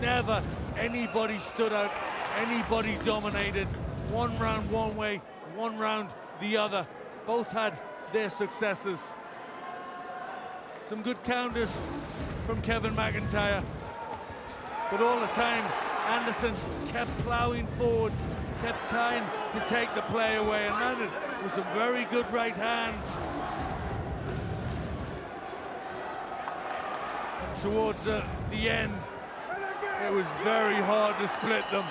never anybody stood out, anybody dominated. One round one way, one round the other. Both had their successes. Some good counters from Kevin McIntyre, but all the time Anderson kept ploughing forward, kept trying to take the play away, and landed with some very good right hands. Towards the end, it was very hard to split them.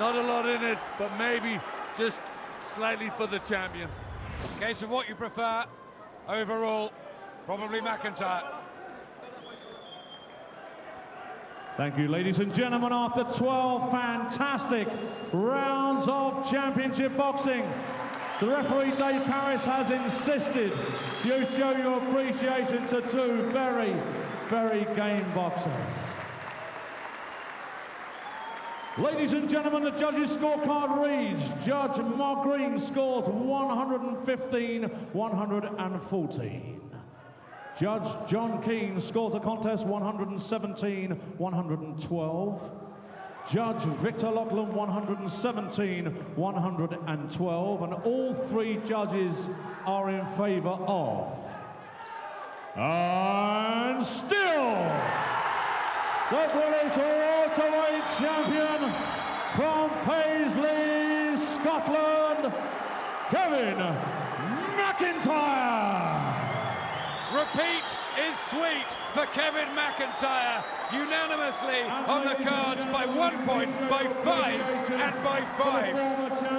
Not a lot in it, but maybe just slightly for the champion. Case of what you prefer, overall, probably McIntyre. Thank you, ladies and gentlemen. After 12 fantastic rounds of championship boxing, the referee, Dave Paris, has insisted you show your appreciation to two very, very game boxers. Ladies and gentlemen, the judges' scorecard reads: Judge Mark Green scores 115-114. Judge John Keane scores the contest 117-112. Judge Victor Lachlan 117-112, and all three judges are in favour of. And still, the British welterweight champion from Paisley, Scotland, Kevin McIntyre. Repeat is sweet for Kevin McIntyre, unanimously on the cards by 1 point, by 5, and by 5.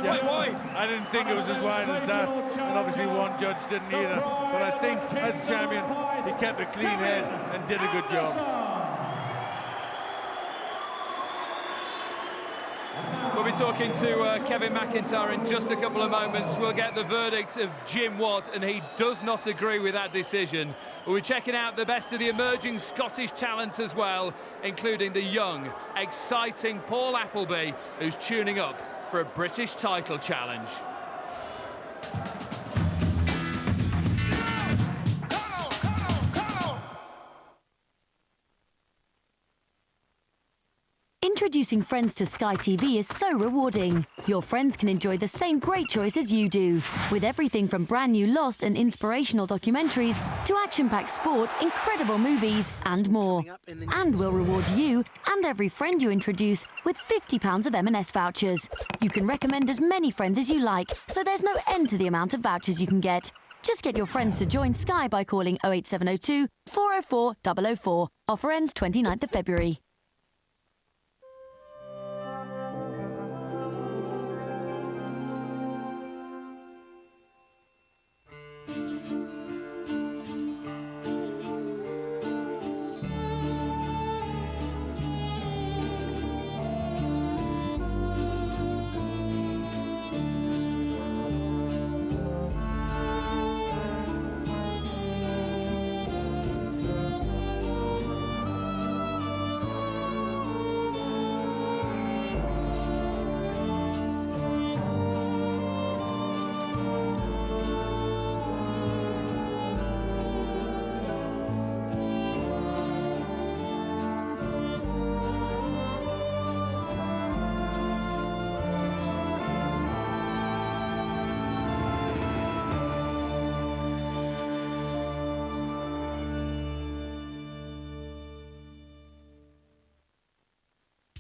Yeah, Quite wide. I didn't think it was as wide as that, and obviously one judge didn't either. But I think as champion, he kept a clean head and did a good job. We'll be talking to Kevin McIntyre in just a couple of moments. We'll get the verdict of Jim Watt, and he does not agree with that decision. We'll be checking out the best of the emerging Scottish talent as well, including the young, exciting Paul Appleby, who's tuning up for a British title challenge. Introducing Friends to Sky TV is so rewarding. Your friends can enjoy the same great choice as you do, with everything from brand new Lost and inspirational documentaries to action-packed sport, incredible movies and more. And we'll reward you and every friend you introduce with £50 of M&S vouchers. You can recommend as many friends as you like, so there's no end to the amount of vouchers you can get. Just get your friends to join Sky by calling 08702 404 004. Offer ends 29th of February.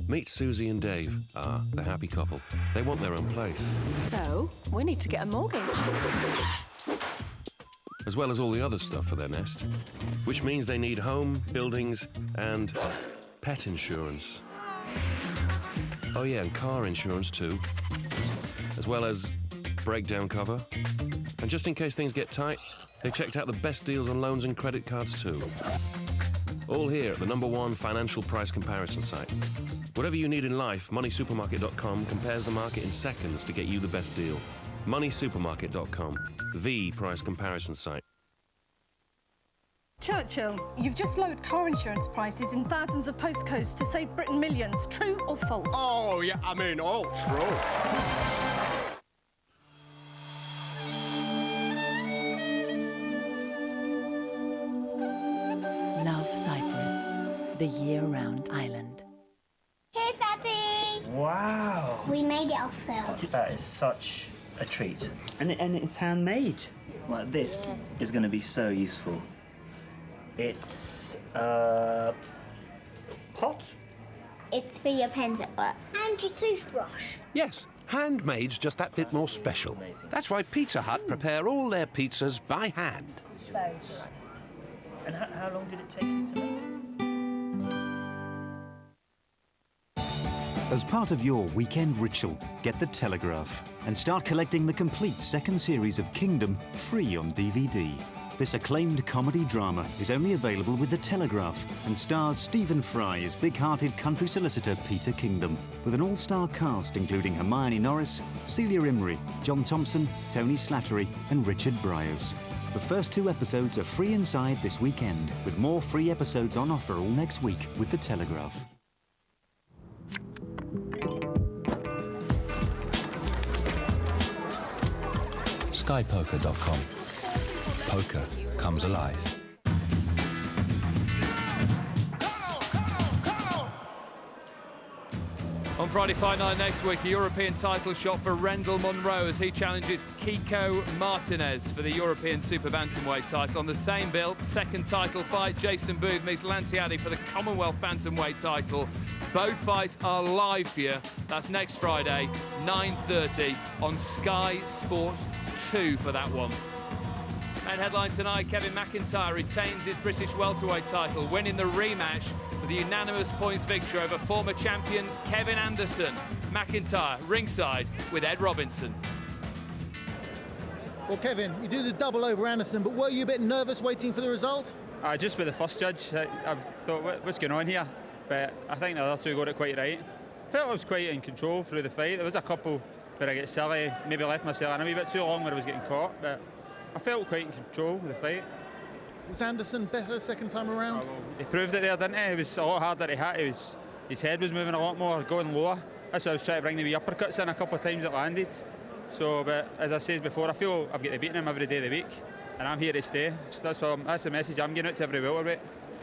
Meet Susie and Dave. The happy couple. They want their own place. So, we need to get a mortgage. As well as all the other stuff for their nest. Which means they need home, buildings, and pet insurance. Oh yeah, and car insurance too. As well as breakdown cover. And just in case things get tight, they've checked out the best deals on loans and credit cards too. All here at the #1 financial price comparison site. Whatever you need in life, moneysupermarket.com compares the market in seconds to get you the best deal. Moneysupermarket.com, the price comparison site. Churchill, you've just lowered car insurance prices in thousands of postcodes to save Britain millions. True or false? Oh, yeah, I mean, all true. Love Cyprus, the year-round island. Here, Daddy! Wow! We made it ourselves. That is such a treat. And it's handmade. Well, this is going to be so useful. It's a pot. It's for your pens at work. And your toothbrush. Yes, handmade's just that bit more special. That's why Pizza Hut prepare all their pizzas by hand. And how long did it take you to make? As part of your weekend ritual, get The Telegraph and start collecting the complete second series of Kingdom free on DVD. This acclaimed comedy drama is only available with The Telegraph and stars Stephen Fry as big-hearted country solicitor Peter Kingdom, with an all-star cast including Hermione Norris, Celia Imrie, John Thompson, Tony Slattery and Richard Bryars. The first 2 episodes are free inside this weekend, with more free episodes on offer all next week with The Telegraph. SkyPoker.com. Poker comes alive. On Friday Fight Night next week, a European title shot for Rendell Munro as he challenges Kiko Martinez for the European Super Bantamweight title. On the same bill, second title fight, Jason Booth meets Lantiadi for the Commonwealth Bantamweight title. Both fights are live for you. That's next Friday, 9:30 on Sky Sports 2 for that one. And headline tonight, Kevin McIntyre retains his British welterweight title, winning the rematch with a unanimous points victory over former champion Kevin Anderson. McIntyre ringside with Ed Robinson. Well, Kevin, you do the double over Anderson, but were you a bit nervous waiting for the result? Just with the first judge, I thought, what's going on here? But I think the other two got it quite right. I felt I was quite in control through the fight. There was a couple where I get silly, maybe left myself in a wee bit too long where I was getting caught, but I felt quite in control of the fight. Was Anderson better second time around? He proved it there, didn't he? It was a lot harder to hit. His head was moving a lot more, going lower. That's why I was trying to bring the wee uppercuts in a couple of times it landed. So, but as I said before, I feel I've got to beat him every day of the week, and I'm here to stay. That's the message I'm getting out to every welterweight.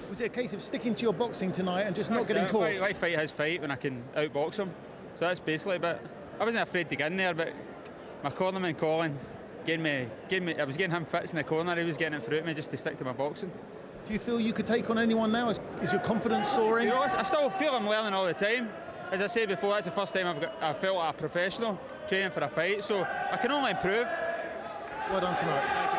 Was it a case of sticking to your boxing tonight and just not getting caught? Why fight his fight when I can outbox him? So that's basically. But I wasn't afraid to get in there. But my cornerman Colin gave me. I was getting him fits in the corner. He was getting it through me just to stick to my boxing. Do you feel you could take on anyone now? Is your confidence soaring? I still feel I'm learning all the time. As I said before, that's the first time I felt like a professional training for a fight. So I can only improve. Well done tonight. Thank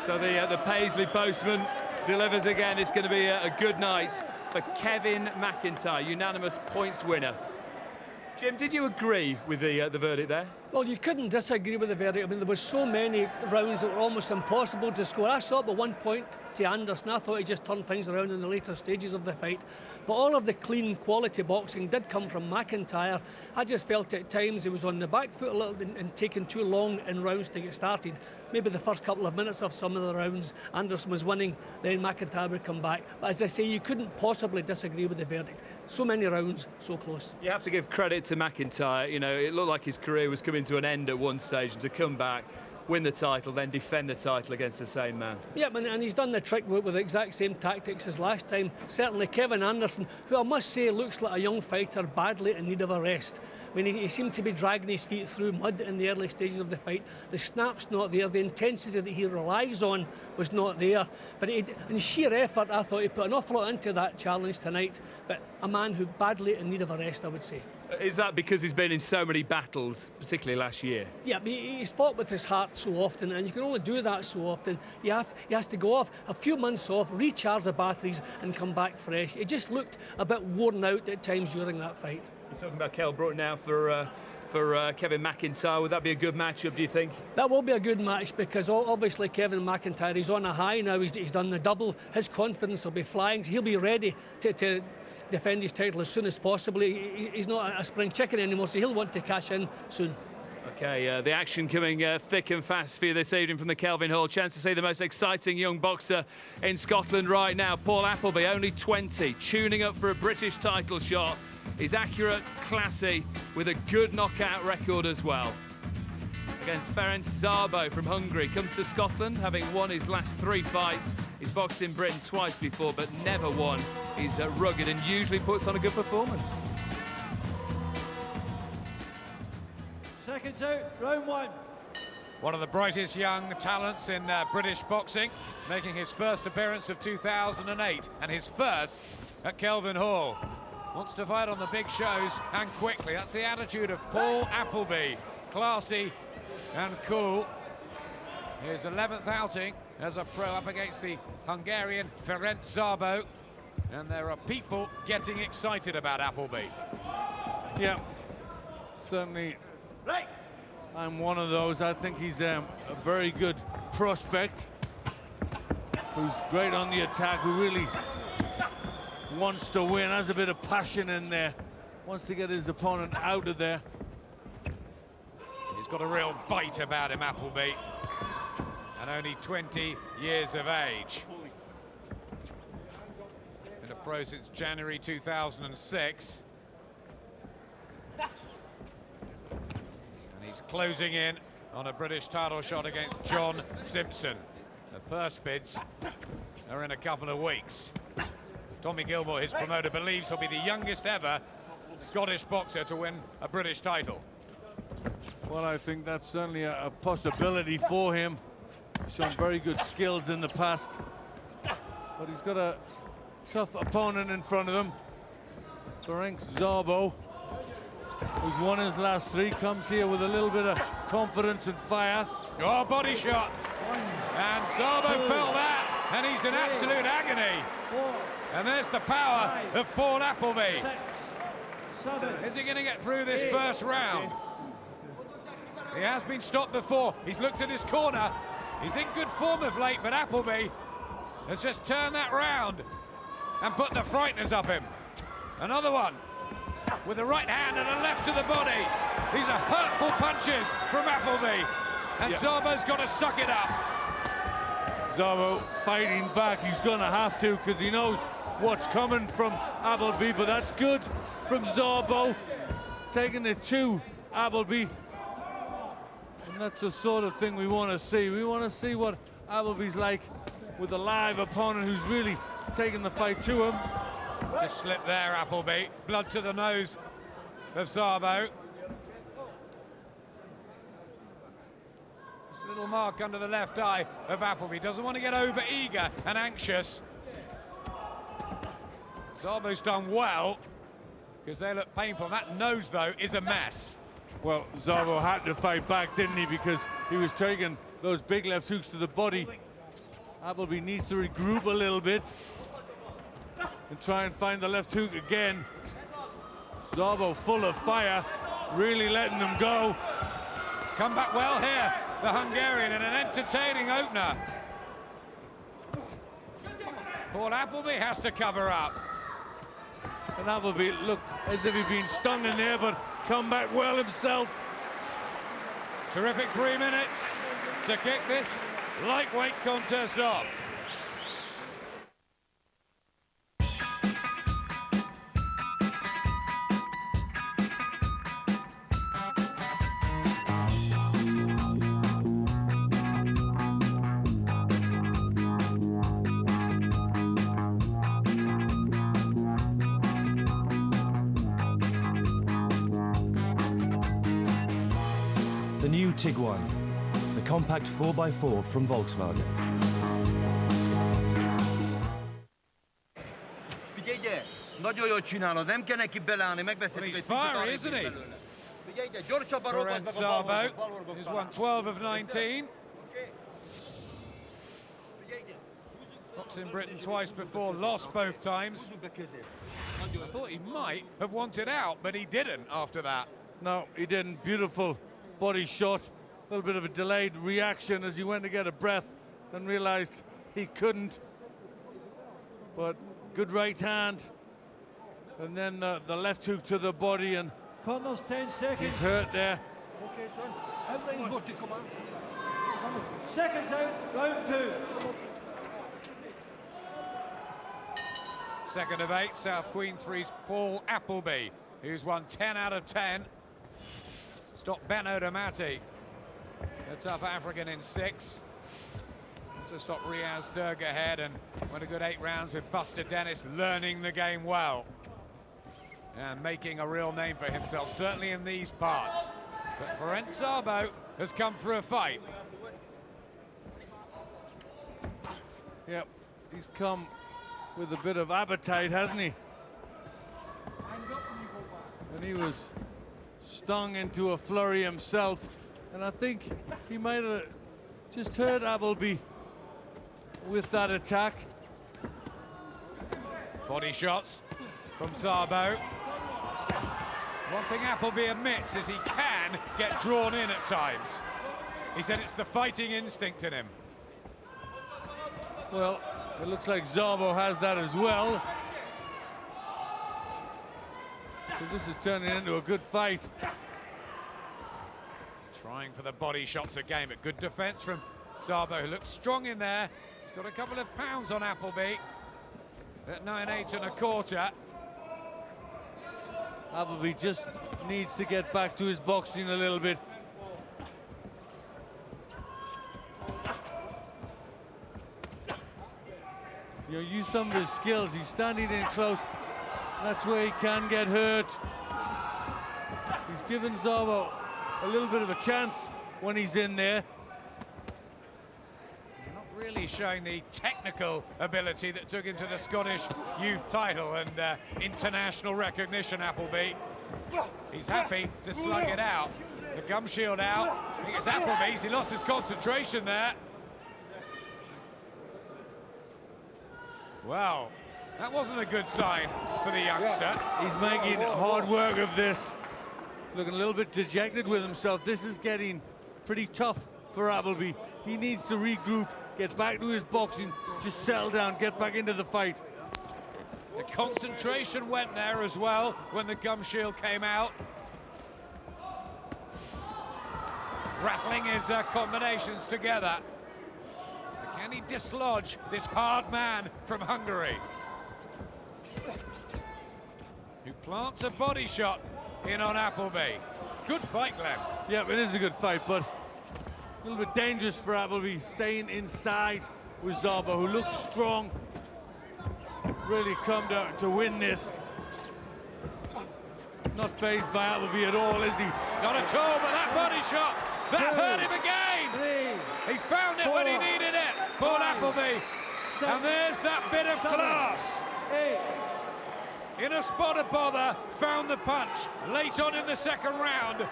you. So the Paisley postman delivers again. It's going to be a good night for Kevin McIntyre, unanimous points winner. Jim, did you agree with the verdict there? Well, you couldn't disagree with the verdict. I mean, there were so many rounds that were almost impossible to score. I saw the 1 point to Anderson. I thought he just turned things around in the later stages of the fight. But all of the clean quality boxing did come from McIntyre. I just felt at times he was on the back foot a little bit and taking too long in rounds to get started. Maybe the first couple of minutes of some of the rounds, Anderson was winning, then McIntyre would come back. But as I say, you couldn't possibly disagree with the verdict. So many rounds, so close. You have to give credit to McIntyre. You know, it looked like his career was coming to an end at one stage, and to come back, win the title, then defend the title against the same man. Yeah, and he's done the trick with the exact same tactics as last time. Certainly Kevin Anderson, who I must say looks like a young fighter badly in need of a rest. I mean, he seemed to be dragging his feet through mud in the early stages of the fight. The snap's not there. The intensity that he relies on was not there. But in sheer effort, I thought he put an awful lot into that challenge tonight. But a man who badly in need of a rest, I would say. Is that because he's been in so many battles, particularly last year? Yeah, he's fought with his heart so often, and you can only do that so often. He has to go off a few months off, recharge the batteries, and come back fresh. He just looked a bit worn out at times during that fight. You're talking about Kell Brook now for Kevin McIntyre. Would that be a good matchup, do you think? That will be a good match because obviously Kevin McIntyre, he's on a high now. He's done the double. His confidence will be flying. He'll be ready to defend his title as soon as possible. He's not a spring chicken anymore, so he'll want to cash in soon. Okay, the action coming thick and fast for you this evening from the Kelvin Hall. Chance to see the most exciting young boxer in Scotland right now. Paul Appleby, only 20, tuning up for a British title shot. He's accurate, classy, with a good knockout record as well. against Ferenc Szabo from Hungary. Comes to Scotland, having won his last 3 fights. He's boxed in Britain twice before, but never won. He's rugged and usually puts on a good performance. Seconds out, round 1. One of the brightest young talents in British boxing, making his first appearance of 2008 and his first at Kelvin Hall. Wants to fight on the big shows and quickly. That's the attitude of Paul Appleby. Classy and cool. His 11th outing as a pro up against the Hungarian Ferenc Szabo. And there are people getting excited about Appleby. Yeah, certainly. I'm one of those. I think he's a very good prospect who's great on the attack, who really wants to win, has a bit of passion in there, wants to get his opponent out of there. He's got a real bite about him, Appleby, and only 20 years of age. Been a pro since January 2006. He's closing in on a British title shot against John Simpson. The purse bids are in a couple of weeks. Tommy Gilmore, his promoter, believes he'll be the youngest ever Scottish boxer to win a British title. Well, I think that's certainly a possibility for him. Shown very good skills in the past, but he's got a tough opponent in front of him. Ferenc Szabo, who's won his last 3, comes here with a little bit of confidence and fire. Oh, body shot. And Szabo felt that, and he's in absolute agony. And there's the power of Paul Appleby. Is he going to get through this first round? He has been stopped before. He's looked at his corner. He's in good form of late, but Appleby has just turned that round and put the frighteners up him. Another one with a right hand and a left to the body. These are hurtful punches from Appleby, and Szabo's got to suck it up. Szabo fighting back. He's going to have to, because he knows what's coming from Appleby, but that's good from Szabo, taking it to Appleby. And that's the sort of thing we want to see. We want to see what Appleby's like with a live opponent who's really taking the fight to him. Just slipped there, Appleby. Blood to the nose of Szabo. Just a little mark under the left eye of Appleby. Doesn't want to get over eager and anxious. Szabo's done well, because they look painful. That nose, though, is a mess. Well, Szabo had to fight back, didn't he? Because he was taking those big left hooks to the body. Appleby needs to regroup a little bit and try and find the left hook again. Szabo full of fire, really letting them go. He's come back well here, the Hungarian, in an entertaining opener. Paul Appleby has to cover up. And Appleby looked as if he'd been stung in there, but come back well himself. Terrific 3 minutes to kick this lightweight contest off. The new Tiguan, the compact 4x4 from Volkswagen. He's fiery, isn't he? Ferenc Szabo, he's won 12 of 19. Boxed in Britain twice before, lost both times. I thought he might have wanted out, but he didn't after that. No, he didn't. Beautiful body shot. A little bit of a delayed reaction as he went to get a breath and realized he couldn't. But good right hand. And then the left hook to the body, and Corners 10 seconds. He's hurt there. Okay, son. Everything's got to come on. Seconds out, round 2. Second of 8, South Queensferry's Paul Appleby, who's won 10 out of 10. Stop Benno Damati. The tough African in 6. Also stopped Riaz Derg ahead and went a good 8 rounds with Buster Dennis, learning the game well. And making a real name for himself, certainly in these parts. But Ferenc Szabo has come for a fight. Yep, he's come with a bit of appetite, hasn't he? And he was stung into a flurry himself. And I think he might have just hurt Appleby with that attack. Body shots from Szabo. One thing Appleby admits is he can get drawn in at times. He said it's the fighting instinct in him. Well, it looks like Szabo has that as well. So this is turning into a good fight. Trying for the body shots again, but good defense from Szabo, who looks strong in there. He's got a couple of pounds on Appleby at 9.8 1/4. Appleby just needs to get back to his boxing a little bit. You know, use some of his skills. He's standing in close. That's where he can get hurt. He's given Szabo a little bit of a chance when he's in there. Not really showing the technical ability that took him to the Scottish youth title and international recognition, Appleby. He's happy to slug it out. It's a gum shield out. I think it's Appleby's. He lost his concentration there. Well, that wasn't a good sign for the youngster. He's making hard work of this. Looking a little bit dejected with himself. This is getting pretty tough for Appleby. He needs to regroup, get back to his boxing, just settle down, get back into the fight. The concentration went there as well when the gum shield came out. Rattling his combinations together. Can he dislodge this hard man from Hungary? Who plants a body shot in on Appleby. Good fight, Glenn. Yeah, it is a good fight, but a little bit dangerous for Appleby, staying inside with Szabo, who looks strong. Really come down to win this. Not fazed by Appleby at all, is he? Not at all, but that body shot, that hurt him again. He found it when he needed it, Paul Appleby. And there's that bit of class. In a spot of bother, found the punch late on in the second round.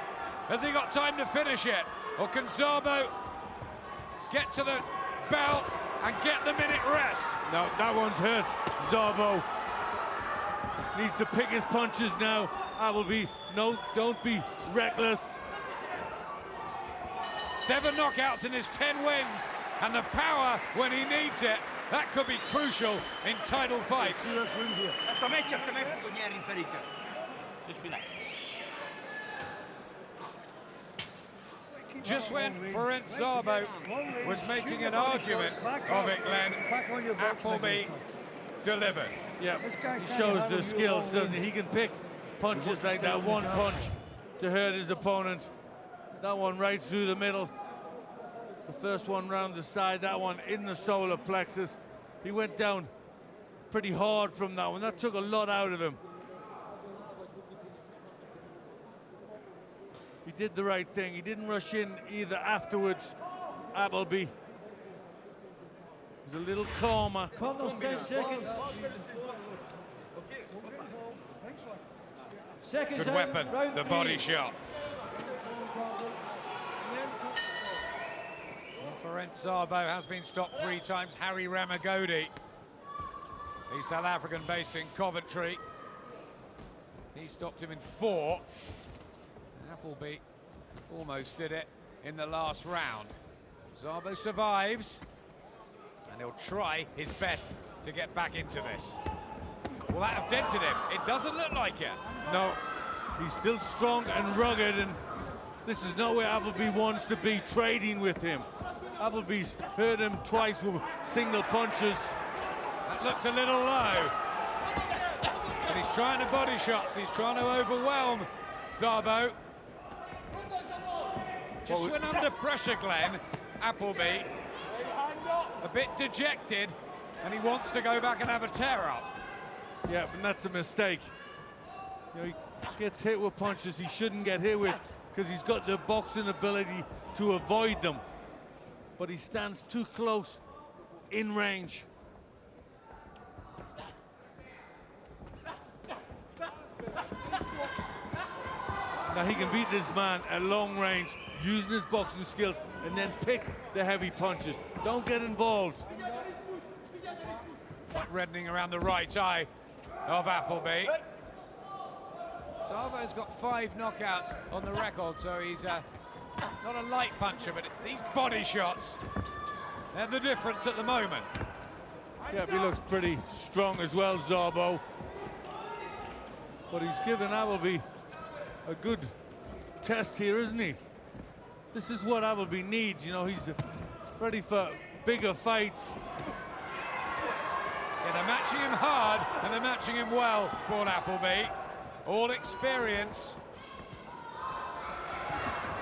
Has he got time to finish it? Or can Szabo get to the belt and get the minute rest? No, that one's hurt. Szabo needs to pick his punches now. Appleby, no, don't be reckless. 7 knockouts in his 10 wins, and the power when he needs it. That could be crucial in title fights. Just when Ferenc Szabo was making an argument of it, Glenn, Appleby delivered. Yeah, he shows the skills, doesn't he? He can pick punches like that, one punch to hurt his opponent. That one right through the middle. The first one round the side, that one in the solar plexus. He went down pretty hard from that one. That took a lot out of him. He did the right thing. He didn't rush in either afterwards, Appleby. He's a little calmer. 10 seconds. Good weapon, the body shot. Ferenc Szabo has been stopped 3 times. Harry Ramagodi, he's South African based in Coventry. He stopped him in 4. Appleby almost did it in the last round. Szabo survives, and he'll try his best to get back into this. Will that have dented him? It doesn't look like it. No, he's still strong and rugged, and this is not where Appleby wants to be, trading with him. Appleby's hurt him twice with single punches. That looked a little low. But he's trying to body shots. He's trying to overwhelm Szabo. Just went under pressure, Glenn. Appleby, a bit dejected, and he wants to go back and have a tear-up. Yeah, but that's a mistake. You know, he gets hit with punches he shouldn't get hit with because he's got the boxing ability to avoid them. But he stands too close in range. Now he can beat this man at long range using his boxing skills and then pick the heavy punches. Don't get involved. It's like reddening around the right eye of Appleby. Savo's got 5 knockouts on the record, so he's not a light puncher, but it's these body shots. They're the difference at the moment. Yeah, he looks pretty strong as well, Szabo. But he's given Appleby a good test here, isn't he? This is what Appleby needs, you know, he's ready for bigger fights. Yeah, they're matching him hard, and they're matching him well, Paul Appleby. All experience.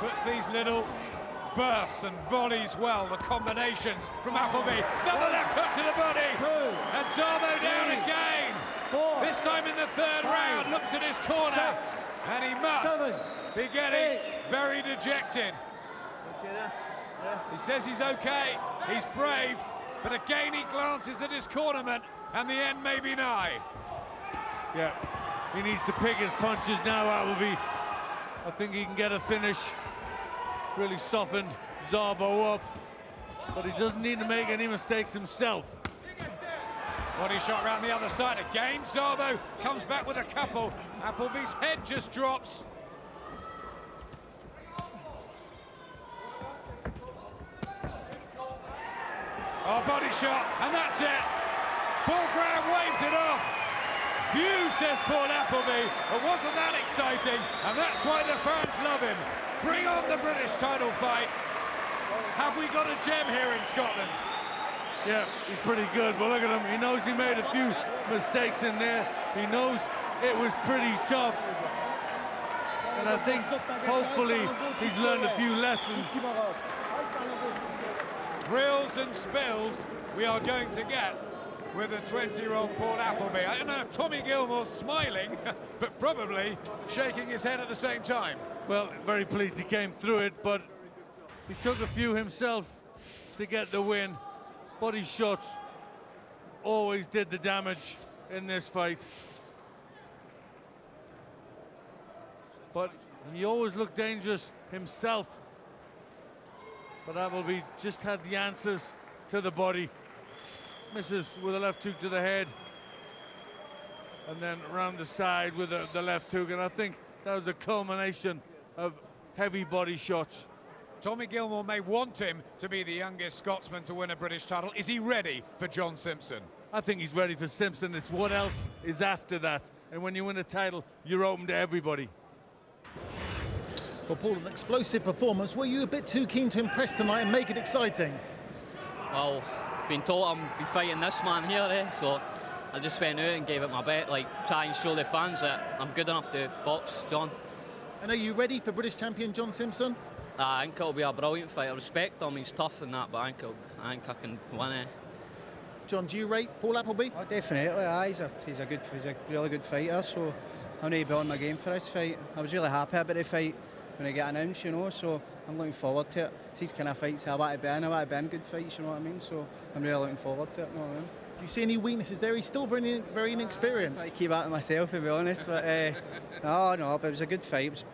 Puts these little bursts and volleys well, the combinations from Appleby. Another left hook to the body, and Szabo down again. This time in the 3rd round, looks at his corner, and he must be getting very dejected. He says he's okay, he's brave, but again he glances at his cornerman, and the end may be nigh. Yeah, he needs to pick his punches now, Appleby. I think he can get a finish. Really softened Szabo up, but he doesn't need to make any mistakes himself. Body shot around the other side again. Szabo comes back with a couple. Appleby's head just drops. Oh, body shot, and that's it. Paul Graham waves it off. Phew, says Paul Appleby, but wasn't that exciting? And that's why the fans love him. Bring on the British title fight. Have we got a gem here in Scotland? Yeah, he's pretty good, but look at him. He knows he made a few mistakes in there. He knows it was pretty tough. And I think, hopefully, he's learned a few lessons. Thrills and spills we are going to get with a 20-year-old Paul Appleby. I don't know if Tommy Gilmore's smiling, but probably shaking his head at the same time. Well, very pleased he came through it, but he took a few himself to get the win. Body shots always did the damage in this fight. But he always looked dangerous himself. But Appleby just had the answers to the body. Misses with a left hook to the head. And then around the side with the left hook. And I think that was a culmination of heavy body shots. Tommy Gilmore may want him to be the youngest Scotsman to win a British title. Is he ready for John Simpson? I think he's ready for Simpson. It's what else is after that. And when you win a title, you're open to everybody. Well, Paul, an explosive performance. Were you a bit too keen to impress tonight and make it exciting? Well, been told I'm be fighting this man here, so I just went out and gave it my bet, like try and show the fans that I'm good enough to box John. And are you ready for British champion John Simpson? I think it'll be a brilliant fight. I respect him, he's tough and that, but I think I can win it. John, do you rate Paul Appleby? Oh, definitely, aye. He's a really good fighter, so I need to be on my game for this fight. I was really happy about the fight when I get announced, you know, so I'm looking forward to it. It's these kind of fights I want to be in good fights, you know what I mean? So I'm really looking forward to it, you know what I mean? Do you see any weaknesses there? He's still very inexperienced. I keep that to myself, to be honest, but no, but it was a good fight.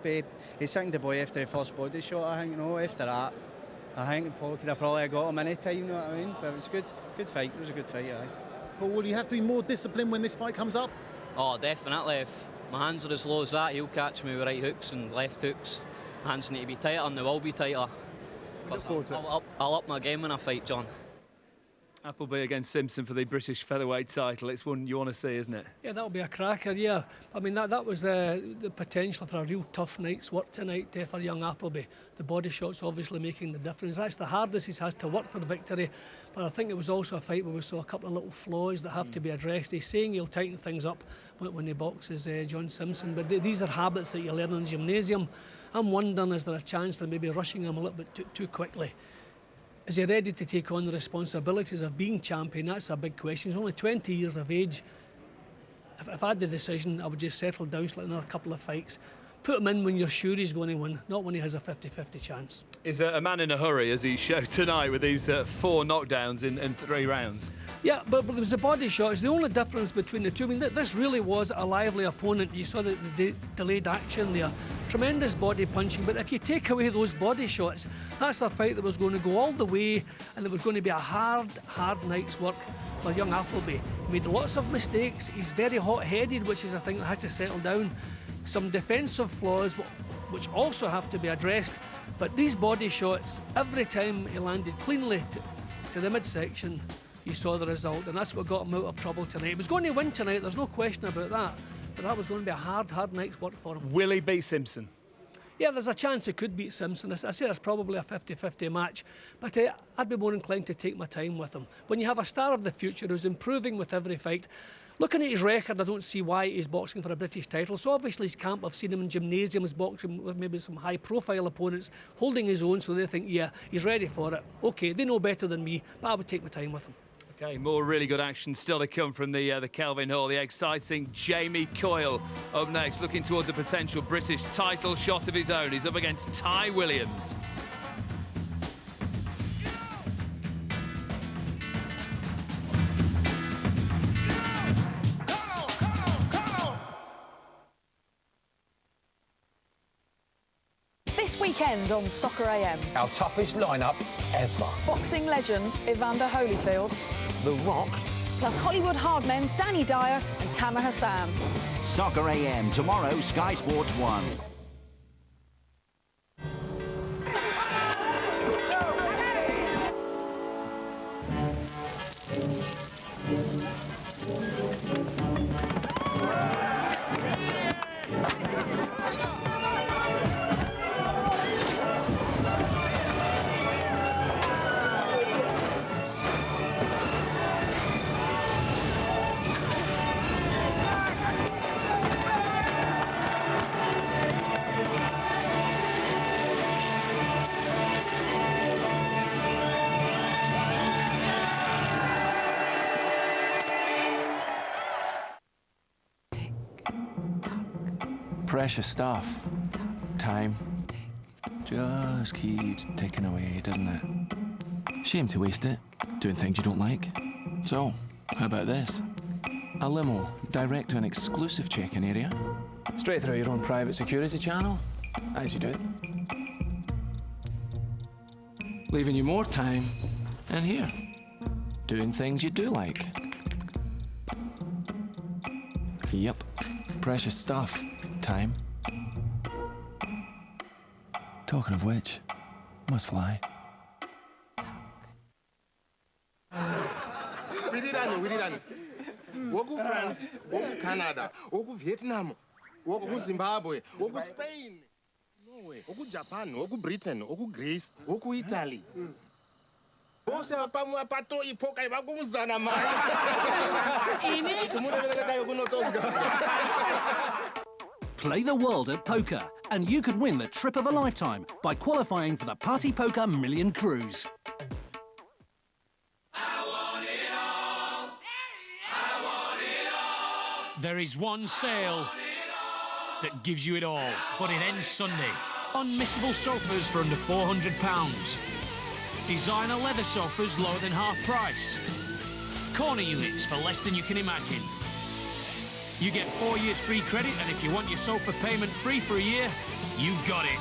He signed the boy after the first body shot, I think, you know. After that, I think Paul could have probably got him any time, you know what I mean? But it was a good fight. It was a good fight, aye. Paul, will you have to be more disciplined when this fight comes up? Oh, definitely. If my hands are as low as that, he'll catch me with right hooks and left hooks. Hands need to be tighter, and they will be tighter. Look forward to it. I'll up my game when I fight John. Appleby against Simpson for the British featherweight title. It's one you want to see, isn't it? Yeah, that'll be a cracker, yeah. I mean, that was the potential for a real tough night's work tonight for young Appleby. The body shots obviously making the difference. That's the hardest he has to work for the victory. But I think it was also a fight where we saw a couple of little flaws that have to be addressed. He's saying he'll tighten things up when he boxes John Simpson. But these are habits that you learn in the gymnasium. I'm wondering, is there a chance they're maybe rushing him a little bit too quickly? Is he ready to take on the responsibilities of being champion? That's a big question. He's only 20 years of age. If I had the decision, I would just settle down, select another couple of fights. Put him in when you're sure he's going to win, not when he has a 50-50 chance. Is a man in a hurry, as he showed tonight with these 4 knockdowns in 3 rounds? Yeah, but there was the body shots. The only difference between the two, I mean, this really was a lively opponent. You saw the delayed action there. Tremendous body punching, but if you take away those body shots, that's a fight that was going to go all the way, and it was going to be a hard night's work for young Appleby. He made lots of mistakes. He's very hot-headed, which is a thing that has to settle down. Some defensive flaws, which also have to be addressed, but these body shots, every time he landed cleanly to the midsection, you saw the result, and that's what got him out of trouble tonight. He was going to win tonight, there's no question about that, but that was going to be a hard night's work for him. Will he beat Simpson? Yeah, there's a chance he could beat Simpson. I say that's probably a 50-50 match, but I'd be more inclined to take my time with him. When you have a star of the future who's improving with every fight, looking at his record, I don't see why he's boxing for a British title. So obviously his camp, I've seen him in gymnasiums boxing with maybe some high-profile opponents, holding his own, so they think, yeah, he's ready for it. OK, they know better than me, but I would take my time with him. OK, more really good action still to come from the Kelvin Hall. The exciting Jamie Coyle up next, looking towards a potential British title shot of his own. He's up against Ty Williams. This weekend on Soccer AM. Our toughest lineup ever. Boxing legend Evander Holyfield. The Rock. Plus Hollywood hardmen Danny Dyer and Tamer Hassan. Soccer AM tomorrow, Sky Sports 1. Precious stuff. Time just keeps ticking away, doesn't it? Shame to waste it, doing things you don't like. So, how about this? A limo, direct to an exclusive check-in area. Straight through your own private security channel, as you do. Leaving you more time in here, doing things you do like. Yep, precious stuff. Time. Talking of which, must fly. Wirirani. Woku France, woku Canada, woku Vietnam, woku Zimbabwe, woku Spain, Norway, woku Japan, woku Britain, woku Greece, woku Italy. Bose pamwe pato ipoka ibakumuzana mai. Ini tumurebera kayo kunotonga. Play the world at poker, and you could win the trip of a lifetime by qualifying for the Party Poker Million Cruise. There is one sale that gives you it all, but it ends Sunday. Unmissable sofas for under £400. Designer leather sofas lower than half price. Corner units for less than you can imagine. You get 4 years free credit, and if you want your sofa payment free for a year, you got it.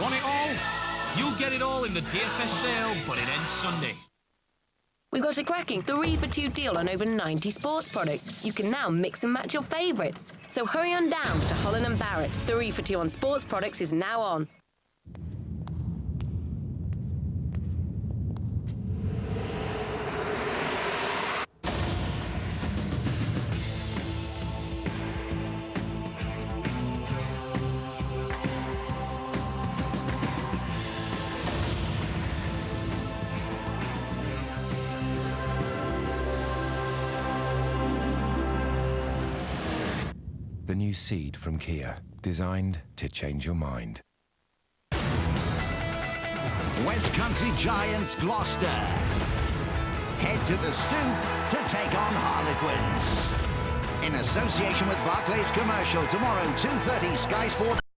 Want it all? You'll get it all in the DFS sale, but it ends Sunday. We've got a cracking 3 for 2 deal on over 90 sports products. You can now mix and match your favourites. So hurry on down to Holland & Barrett. 3 for 2 on sports products is now on. The new Seed from Kia, designed to change your mind. West Country Giants Gloucester. Head to the Stoop to take on Harlequins. In association with Barclays Commercial, tomorrow 2:30 Sky Sports.